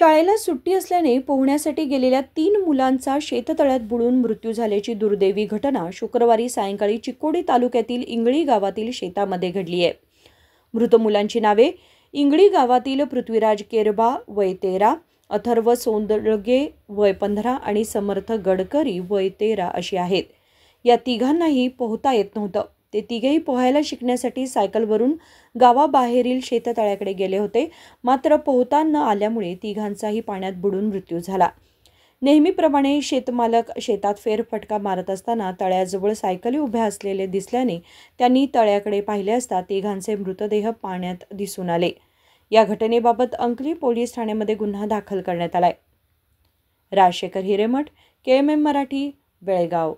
शाळेला सुट्टी असल्याने पोहण्यासाठी गेलेल्या 3 मुलांचा शेततळ्यात बुडून मृत्यू झाल्याची दुर्दैवी घटना शुक्रवारी सायंकाळी चिकोडी तालुक्यातील इंगळी गावातील शेतामध्ये घडली आहे। मृत मुलांची नावे इंगळी गावातील पृथ्वीराज केरबा वय 13, अथर्व सोंदळगे वय 15 आणि समर्थ गडकरी वय 13 अशी आहेत। या तिघांनाही पोहता येत नव्हतं। ते तिघेही पोहायला शिकण्यासाठी सायकलवरून गावाबाहेरील शेततळ्याकडे गेले होते, मात्र पोहता न आल्यामुळे तिघांचाही पाण्यात बुडून मृत्यू झाला। नेहमीप्रमाणे शेतमालक शेतात फेरफटका मारत असताना तळ्याजवळ सायकली उभ्या असलेले दिसल्याने त्यांनी तळ्याकडे पाहिले असता तिघांचे मृतदेह पाण्यात दिसून आले। या घटनेबाबत अंकली पोलीस ठाण्यामध्ये गुन्हा दाखल करण्यात आलाय। राजशेखर हिरेमठ, KMM मराठी, बेळगाव।